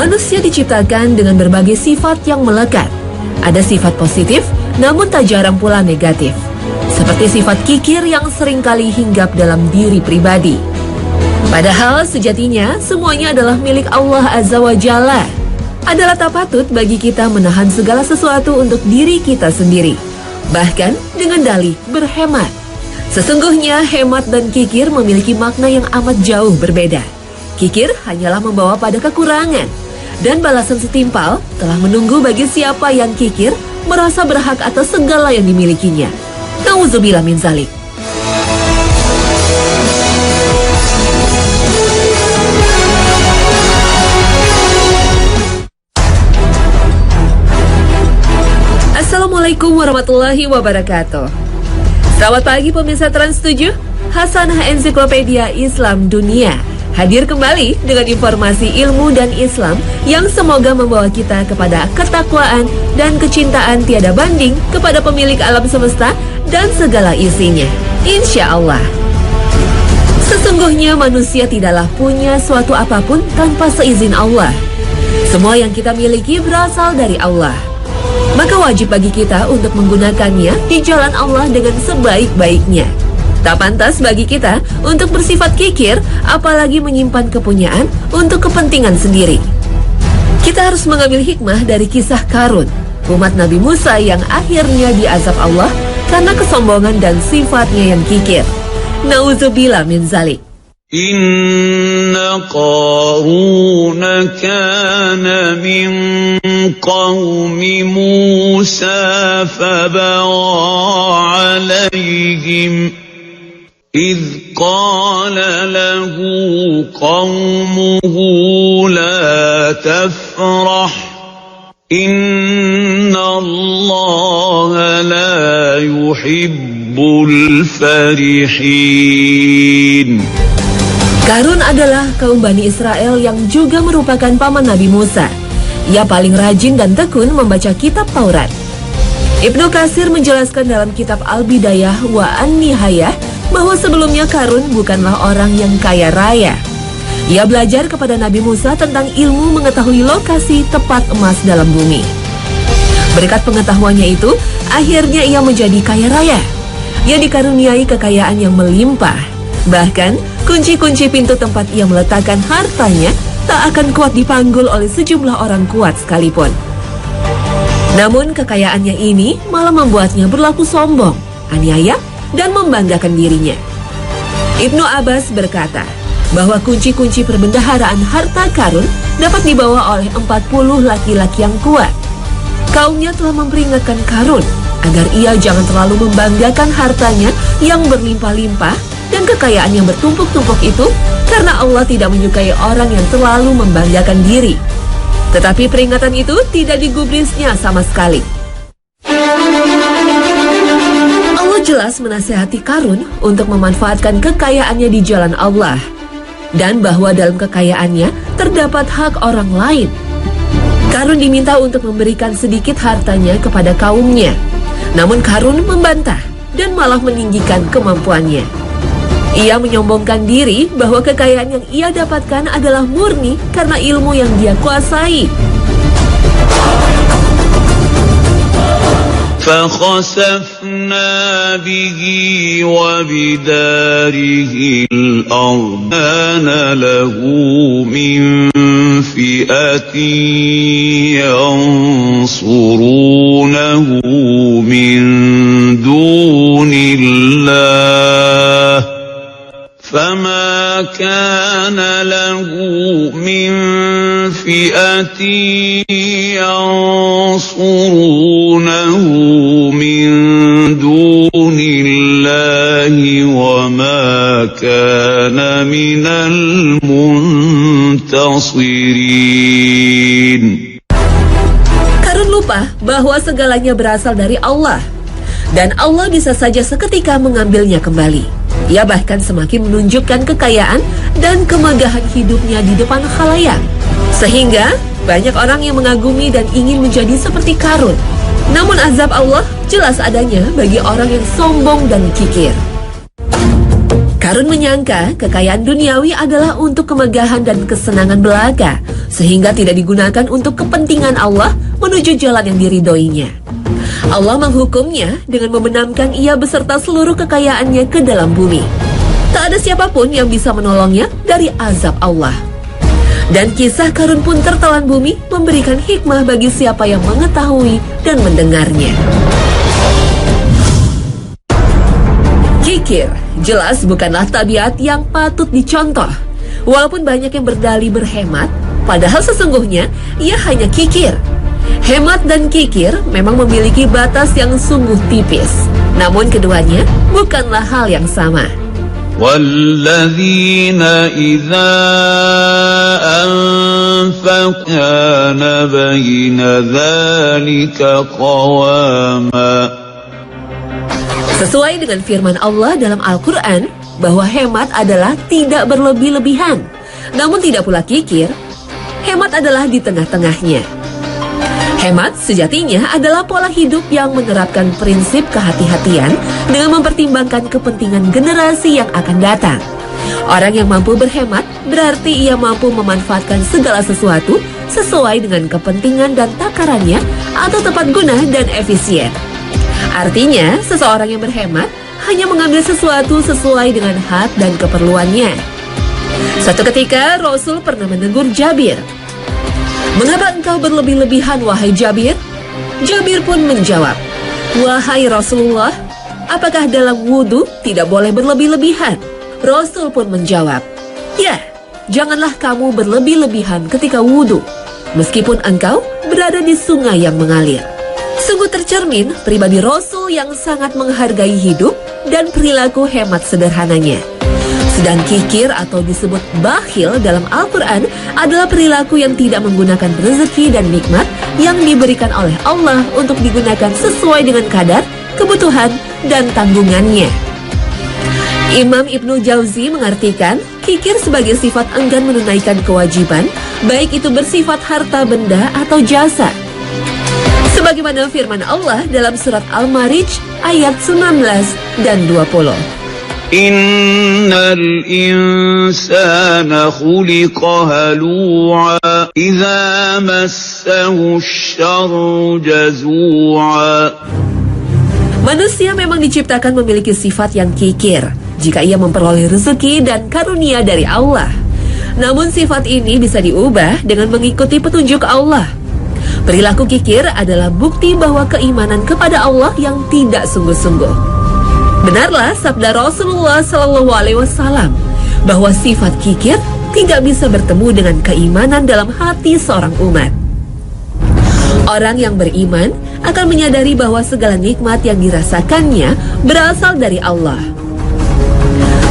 Manusia diciptakan dengan berbagai sifat yang melekat. Ada sifat positif, namun tak jarang pula negatif. Seperti sifat kikir yang seringkali hinggap dalam diri pribadi. Padahal sejatinya semuanya adalah milik Allah Azza wa Jalla. Adalah tak patut bagi kita menahan segala sesuatu untuk diri kita sendiri. Bahkan dengan dalih berhemat. Sesungguhnya hemat dan kikir memiliki makna yang amat jauh berbeda. Kikir hanyalah membawa pada kekurangan. Dan balasan setimpal telah menunggu bagi siapa yang kikir merasa berhak atas segala yang dimilikinya. Nauzubillah min zalik. Assalamualaikum warahmatullahi wabarakatuh. Selamat pagi pemirsa Trans 7, Hasanah Ensiklopedia Islam Dunia hadir kembali dengan informasi ilmu dan Islam yang semoga membawa kita kepada ketakwaan dan kecintaan tiada banding kepada pemilik alam semesta dan segala isinya. Insya Allah. Sesungguhnya manusia tidaklah punya suatu apapun tanpa seizin Allah. Semua yang kita miliki berasal dari Allah. Maka wajib bagi kita untuk menggunakannya di jalan Allah dengan sebaik-baiknya. Tak pantas bagi kita untuk bersifat kikir, apalagi menyimpan kepunyaan untuk kepentingan sendiri. Kita harus mengambil hikmah dari kisah Qarun, umat Nabi Musa yang akhirnya diazab Allah karena kesombongan dan sifatnya yang kikir. Nauzubillah min zalik. Inna Qarun kana min qaumi Musa fabagha alaihim إذ قال له قومه لا تفرح إن الله لا يحب الفرحين. Qarun adalah kaum Bani Israel yang juga merupakan paman Nabi Musa. Ia paling rajin dan tekun membaca kitab Taurat. Ibnu Katsir menjelaskan dalam kitab Al-Bidayah wa An-Nihayah bahwa sebelumnya Qarun bukanlah orang yang kaya raya. Ia belajar kepada Nabi Musa tentang ilmu mengetahui lokasi tepat emas dalam bumi. Berkat pengetahuannya itu, akhirnya ia menjadi kaya raya. Ia dikaruniai kekayaan yang melimpah. Bahkan, kunci-kunci pintu tempat ia meletakkan hartanya tak akan kuat dipanggul oleh sejumlah orang kuat sekalipun. Namun kekayaannya ini malah membuatnya berlaku sombong, aniaya, dan membanggakan dirinya. Ibnu Abbas berkata bahwa kunci-kunci perbendaharaan harta Qarun dapat dibawa oleh 40 laki-laki yang kuat. Kaumnya telah memperingatkan Qarun agar ia jangan terlalu membanggakan hartanya yang berlimpah-limpah dan kekayaan yang bertumpuk-tumpuk itu, karena Allah tidak menyukai orang yang terlalu membanggakan diri. Tetapi peringatan itu tidak digubrisnya sama sekali. Jelas menasihati Qarun untuk memanfaatkan kekayaannya di jalan Allah, dan bahwa dalam kekayaannya terdapat hak orang lain. Qarun diminta untuk memberikan sedikit hartanya kepada kaumnya, namun Qarun membantah dan malah meninggikan kemampuannya. Ia menyombongkan diri bahwa kekayaan yang ia dapatkan adalah murni karena ilmu yang dia kuasai. فخسفنا به وبداره الأرض كان له من فئة ينصرونه من دون الله فما كان له من فئة ينصرونه من دون الله وما كان من المنتصرين. Qarun lupa bahwa segalanya berasal dari Allah, dan Allah bisa saja seketika mengambilnya kembali. Ia bahkan semakin menunjukkan kekayaan dan kemegahan hidupnya di depan khalayak, sehingga banyak orang yang mengagumi dan ingin menjadi seperti Qarun. Namun azab Allah jelas adanya bagi orang yang sombong dan kikir. Qarun menyangka kekayaan duniawi adalah untuk kemegahan dan kesenangan belaka, sehingga tidak digunakan untuk kepentingan Allah menuju jalan yang diridhoinya. Allah menghukumnya dengan membenamkan ia beserta seluruh kekayaannya ke dalam bumi. Tak ada siapapun yang bisa menolongnya dari azab Allah. Dan kisah Qarun pun tertelan bumi memberikan hikmah bagi siapa yang mengetahui dan mendengarnya. Kikir jelas bukanlah tabiat yang patut dicontoh. Walaupun banyak yang berdalih berhemat, padahal sesungguhnya ia hanya kikir. Hemat dan kikir memang memiliki batas yang sungguh tipis. Namun keduanya bukanlah hal yang sama. وَالَّذِينَ إِذَا أَنفَقُوا كَانَ بَيْنَ ذَلِكَ قَوَامًا. Sesuai dengan firman Allah dalam Al-Quran, bahwa hemat adalah tidak berlebih-lebihan, namun tidak pula kikir. Hemat adalah di tengah-tengahnya. Hemat sejatinya adalah pola hidup yang menerapkan prinsip kehati-hatian dengan mempertimbangkan kepentingan generasi yang akan datang. Orang yang mampu berhemat berarti ia mampu memanfaatkan segala sesuatu sesuai dengan kepentingan dan takarannya atau tepat guna dan efisien. Artinya, seseorang yang berhemat hanya mengambil sesuatu sesuai dengan hak dan keperluannya. Suatu ketika Rasul pernah menegur Jabir. "Mengapa engkau berlebih-lebihan, wahai Jabir?" Jabir pun menjawab, "Wahai Rasulullah, apakah dalam wudhu tidak boleh berlebih-lebihan?" Rasul pun menjawab, "Ya, janganlah kamu berlebih-lebihan ketika wudhu, meskipun engkau berada di sungai yang mengalir." Sungguh tercermin pribadi Rasul yang sangat menghargai hidup dan perilaku hemat sederhananya. Sedang kikir atau disebut bakhil dalam Al-Quran adalah perilaku yang tidak menggunakan rezeki dan nikmat yang diberikan oleh Allah untuk digunakan sesuai dengan kadar, kebutuhan, dan tanggungannya. Imam Ibnu Jauzi mengartikan kikir sebagai sifat enggan menunaikan kewajiban, baik itu bersifat harta benda atau jasa. Sebagaimana firman Allah dalam surat Al-Ma'arij ayat 19 dan 20. Innal insana khuliqa halu'a idza massahu asy-syarru jazua. Manusia memang diciptakan memiliki sifat yang kikir jika ia memperoleh rezeki dan karunia dari Allah. Namun sifat ini bisa diubah dengan mengikuti petunjuk Allah. Perilaku kikir adalah bukti bahwa keimanan kepada Allah yang tidak sungguh-sungguh. Benarlah sabda Rasulullah SAW bahwa sifat kikir tidak bisa bertemu dengan keimanan dalam hati seorang umat. Orang yang beriman akan menyadari bahwa segala nikmat yang dirasakannya berasal dari Allah.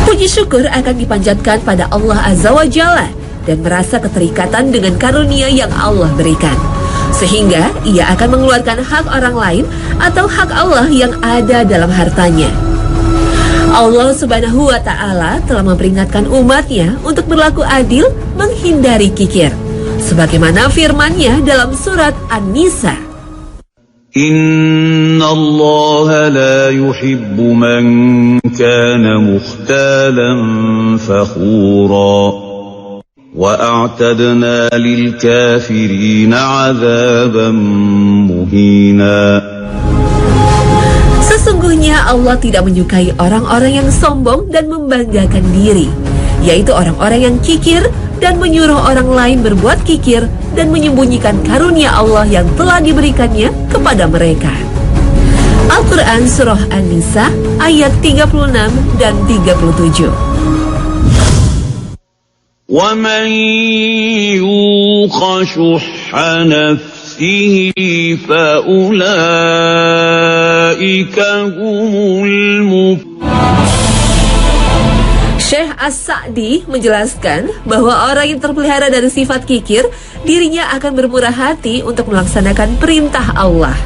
Puji syukur akan dipanjatkan pada Allah Azza wa Jalla dan merasa keterikatan dengan karunia yang Allah berikan, sehingga ia akan mengeluarkan hak orang lain atau hak Allah yang ada dalam hartanya. Allah Subhanahu wa Ta'ala telah memperingatkan umatnya untuk berlaku adil, menghindari kikir, sebagaimana firman-Nya dalam surat An-Nisa. Inna Allah la yuhibbu man kana mukhtalan fakhura wa a'tadna lil kafirina 'adzaban muhina. Sesungguhnya Allah tidak menyukai orang-orang yang sombong dan membanggakan diri, yaitu orang-orang yang kikir dan menyuruh orang lain berbuat kikir dan menyembunyikan karunia Allah yang telah diberikannya kepada mereka. Al-Quran Surah An-Nisa ayat 36 dan 37. وَمَنْ يُوقَ شُحَّ نَفْسِهِ فَأُولَئِكَ هُمُ الْمُفْلِحُونَ. Syekh As-Sa'di menjelaskan bahwa orang yang terpelihara dari sifat kikir, dirinya akan bermurah hati untuk melaksanakan perintah Allah.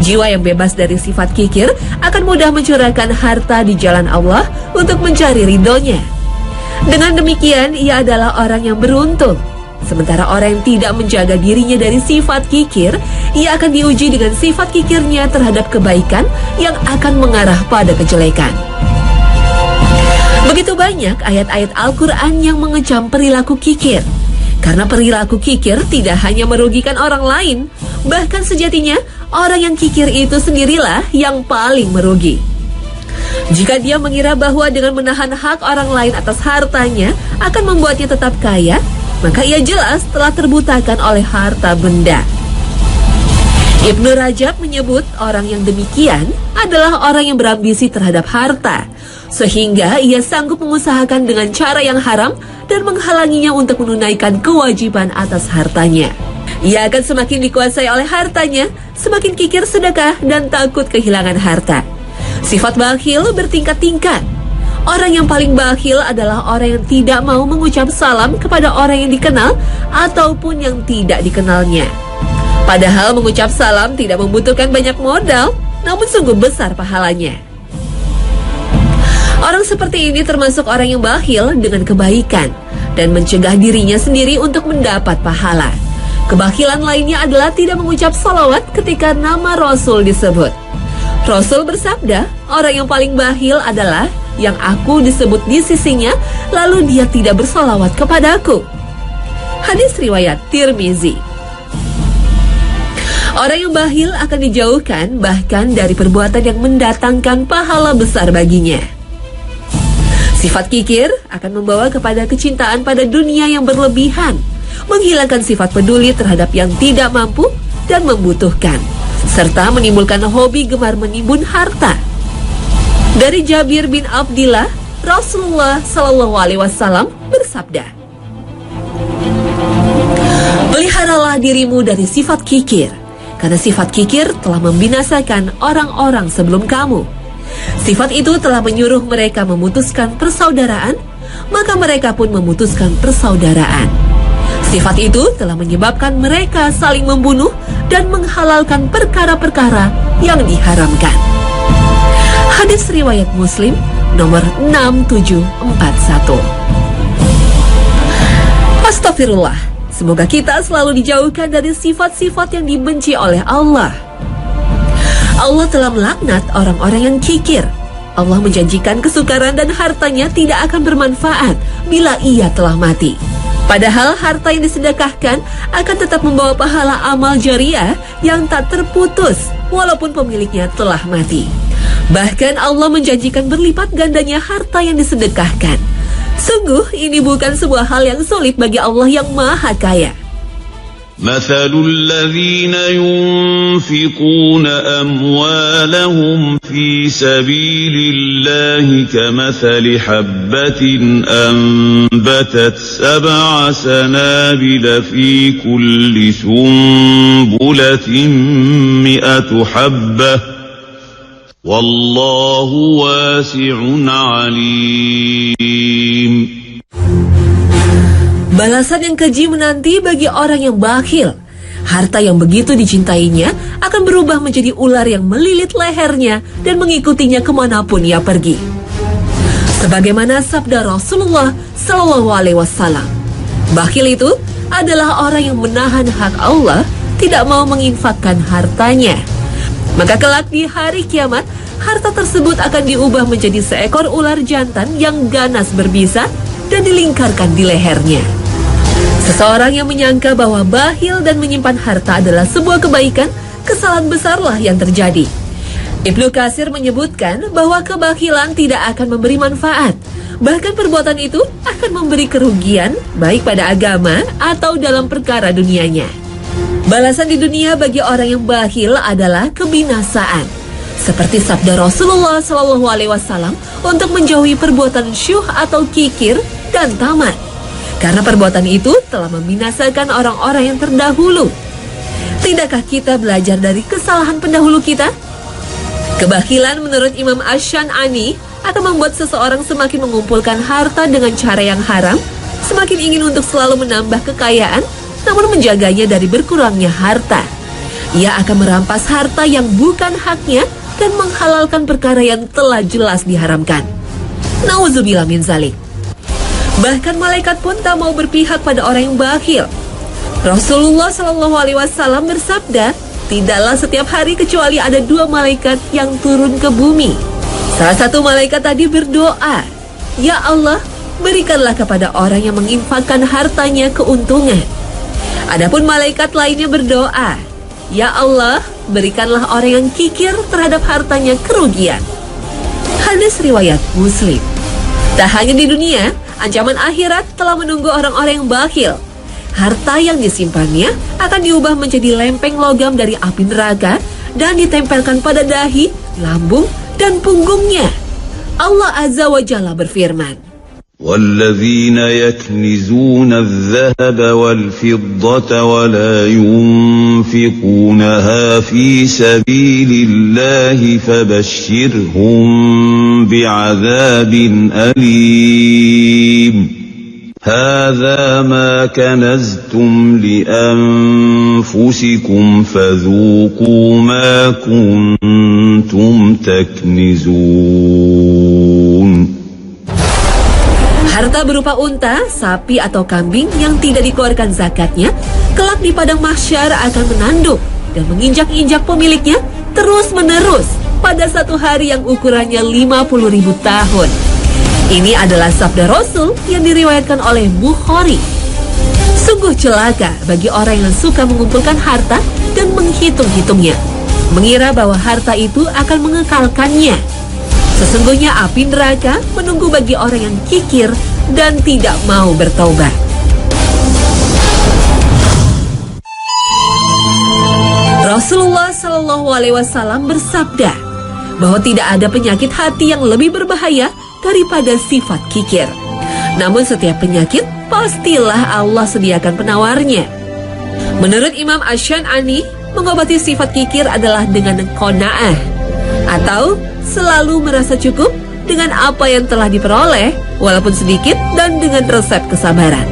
Jiwa yang bebas dari sifat kikir akan mudah mencurahkan harta di jalan Allah untuk mencari ridhonya. Dengan demikian, ia adalah orang yang beruntung. Sementara orang yang tidak menjaga dirinya dari sifat kikir, ia akan diuji dengan sifat kikirnya terhadap kebaikan yang akan mengarah pada kejelekan. Begitu banyak ayat-ayat Al-Quran yang mengecam perilaku kikir. Karena perilaku kikir tidak hanya merugikan orang lain, bahkan sejatinya orang yang kikir itu sendirilah yang paling merugi. Jika dia mengira bahwa dengan menahan hak orang lain atas hartanya akan membuatnya tetap kaya, maka ia jelas telah terbutakan oleh harta benda. Ibnu Rajab menyebut orang yang demikian adalah orang yang berambisi terhadap harta, sehingga ia sanggup mengusahakan dengan cara yang haram dan menghalanginya untuk menunaikan kewajiban atas hartanya. Ia akan semakin dikuasai oleh hartanya, semakin kikir sedekah dan takut kehilangan harta. Sifat bakhil bertingkat-tingkat. Orang yang paling bakhil adalah orang yang tidak mau mengucap salam kepada orang yang dikenal ataupun yang tidak dikenalnya. Padahal mengucap salam tidak membutuhkan banyak modal, namun sungguh besar pahalanya. Orang seperti ini termasuk orang yang bakhil dengan kebaikan dan mencegah dirinya sendiri untuk mendapat pahala. Kebakhilan lainnya adalah tidak mengucap salawat ketika nama Rasul disebut. Rasul bersabda, orang yang paling bakhil adalah yang aku disebut di sisinya, lalu dia tidak bersalawat kepadaku. Hadis riwayat Tirmizi. Orang yang bakhil akan dijauhkan bahkan dari perbuatan yang mendatangkan pahala besar baginya. Sifat kikir akan membawa kepada kecintaan pada dunia yang berlebihan, menghilangkan sifat peduli terhadap yang tidak mampu dan membutuhkan, serta menimbulkan hobi gemar menimbun harta. Dari Jabir bin Abdillah, Rasulullah SAW bersabda, peliharalah dirimu dari sifat kikir, karena sifat kikir telah membinasakan orang-orang sebelum kamu. Sifat itu telah menyuruh mereka memutuskan persaudaraan, maka mereka pun memutuskan persaudaraan. Sifat itu telah menyebabkan mereka saling membunuh dan menghalalkan perkara-perkara yang diharamkan. Hadis riwayat Muslim nomor 6741. Astagfirullah. Semoga kita selalu dijauhkan dari sifat-sifat yang dibenci oleh Allah. Allah telah melaknat orang-orang yang kikir. Allah menjanjikan kesukaran dan hartanya tidak akan bermanfaat bila ia telah mati. Padahal harta yang disedekahkan akan tetap membawa pahala amal jariah yang tak terputus walaupun pemiliknya telah mati. Bahkan Allah menjanjikan berlipat gandanya harta yang disedekahkan. Sungguh ini bukan sebuah hal yang sulit bagi Allah yang Maha Kaya. مثل الذين ينفقون أموالهم في سبيل الله كمثل حبة أنبتت 7 سنابل في كل سنبلة 100 حبة والله واسع عليم. Balasan yang keji menanti bagi orang yang bakhil. Harta yang begitu dicintainya akan berubah menjadi ular yang melilit lehernya dan mengikutinya kemanapun ia pergi. Sebagaimana sabda Rasulullah SAW, bakhil itu adalah orang yang menahan hak Allah, tidak mau menginfakkan hartanya. Maka kelak di hari kiamat, harta tersebut akan diubah menjadi seekor ular jantan yang ganas berbisa dan dilingkarkan di lehernya. Seseorang yang menyangka bahwa bakhil dan menyimpan harta adalah sebuah kebaikan, kesalahan besarlah yang terjadi. Ibnu Katsir menyebutkan bahwa kebakhilan tidak akan memberi manfaat. Bahkan perbuatan itu akan memberi kerugian baik pada agama atau dalam perkara dunianya. Balasan di dunia bagi orang yang bakhil adalah kebinasaan. Seperti sabda Rasulullah SAW untuk menjauhi perbuatan syuh atau kikir dan tamat. Karena perbuatan itu telah membinasakan orang-orang yang terdahulu. Tidakkah kita belajar dari kesalahan pendahulu kita? Kebakhilan menurut Imam Asy-Syan'ani akan membuat seseorang semakin mengumpulkan harta dengan cara yang haram, semakin ingin untuk selalu menambah kekayaan, namun menjaganya dari berkurangnya harta. Ia akan merampas harta yang bukan haknya dan menghalalkan perkara yang telah jelas diharamkan. Nauzubillah min zalik. Bahkan malaikat pun tak mau berpihak pada orang yang bakhil. Rasulullah SAW bersabda, tidaklah setiap hari kecuali ada 2 malaikat yang turun ke bumi. Salah satu malaikat tadi berdoa, ya Allah, berikanlah kepada orang yang menginfakkan hartanya keuntungan. Adapun malaikat lainnya berdoa, ya Allah, berikanlah orang yang kikir terhadap hartanya kerugian. Hadis riwayat Muslim. Tak hanya di dunia, ancaman akhirat telah menunggu orang-orang yang bakhil. Harta yang disimpannya akan diubah menjadi lempeng logam dari api neraka dan ditempelkan pada dahi, lambung, dan punggungnya. Allah Azza wa Jalla berfirman, وَالَّذِينَ يَكْنِزُونَ الذَّهَبَ وَالْفِضَّةَ وَلَا يُنْفِقُونَهَا فِي سَبِيلِ اللَّهِ فَبَشِّرْهُم بِعَذَابٍ أَلِيمٍ هَذَا مَا كَنَزْتُمْ لِأَنفُسِكُمْ فَذُوقُوا مَا كُنتُمْ تَكْنِزُونَ. Harta berupa unta, sapi atau kambing yang tidak dikeluarkan zakatnya, kelak di padang mahsyar akan menanduk dan menginjak-injak pemiliknya terus-menerus pada satu hari yang ukurannya 50.000 tahun. Ini adalah sabda Rasul yang diriwayatkan oleh Bukhari. Sungguh celaka bagi orang yang suka mengumpulkan harta dan menghitung-hitungnya, mengira bahwa harta itu akan mengekalkannya. Sesungguhnya api neraka menunggu bagi orang yang kikir dan tidak mau bertaubat. Rasulullah Shallallahu Alaihi Wasallam bersabda bahwa tidak ada penyakit hati yang lebih berbahaya daripada sifat kikir. Namun setiap penyakit pastilah Allah sediakan penawarnya. Menurut Imam Asy-Syan'ani, mengobati sifat kikir adalah dengan qanaah, atau selalu merasa cukup dengan apa yang telah diperoleh, walaupun sedikit, dan dengan resep kesabaran.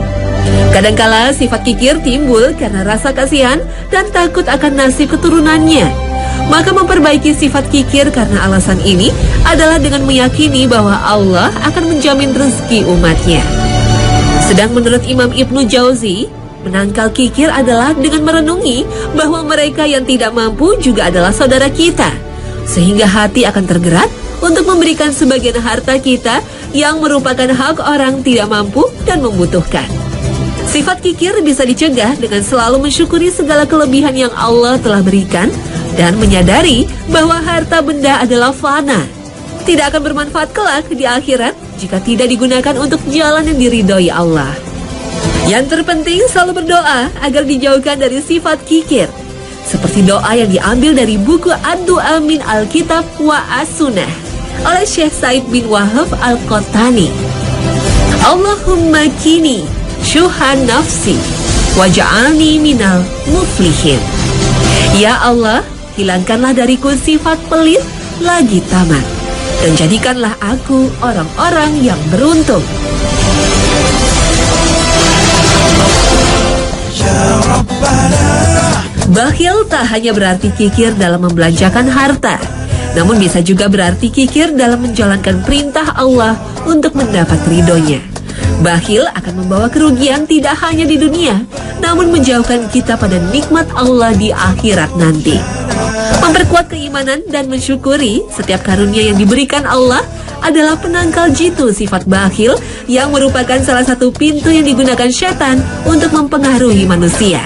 Kadangkala sifat kikir timbul karena rasa kasihan dan takut akan nasib keturunannya. Maka memperbaiki sifat kikir karena alasan ini adalah dengan meyakini bahwa Allah akan menjamin rezeki umatnya. Sedang menurut Imam Ibnu Jauzi, menangkal kikir adalah dengan merenungi bahwa mereka yang tidak mampu juga adalah saudara kita, sehingga hati akan tergerak untuk memberikan sebagian harta kita yang merupakan hak orang tidak mampu dan membutuhkan. Sifat kikir bisa dicegah dengan selalu mensyukuri segala kelebihan yang Allah telah berikan dan menyadari bahwa harta benda adalah fana, tidak akan bermanfaat kelak di akhirat jika tidak digunakan untuk jalan yang diridhoi Allah. Yang terpenting selalu berdoa agar dijauhkan dari sifat kikir, seperti doa yang diambil dari buku Ad-Du'a min Al-Kitab wa As-Sunnah oleh Syekh Said bin Wahab Al-Qahtani. Allahumma kini syuhan nafsi waj'alni minal muflihin. Ya Allah, hilangkanlah dariku sifat pelit lagi tamak, dan jadikanlah aku orang-orang yang beruntung. Bakhil tak hanya berarti kikir dalam membelanjakan harta, namun bisa juga berarti kikir dalam menjalankan perintah Allah untuk mendapat ridhonya. Bakhil akan membawa kerugian tidak hanya di dunia, namun menjauhkan kita pada nikmat Allah di akhirat nanti. Memperkuat keimanan dan mensyukuri setiap karunia yang diberikan Allah adalah penangkal jitu sifat bakhil yang merupakan salah satu pintu yang digunakan setan untuk mempengaruhi manusia.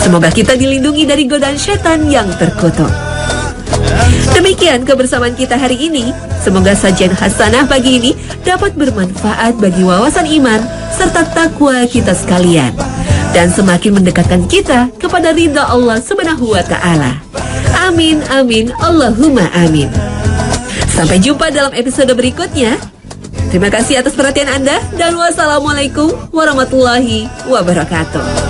Semoga kita dilindungi dari godaan setan yang terkutuk. Demikian kebersamaan kita hari ini. Semoga sajian hasanah pagi ini dapat bermanfaat bagi wawasan iman serta takwa kita sekalian, dan semakin mendekatkan kita kepada ridha Allah Subhanahu wa Ta'ala. Amin, amin, Allahumma amin. Sampai jumpa dalam episode berikutnya. Terima kasih atas perhatian Anda, dan wassalamualaikum warahmatullahi wabarakatuh.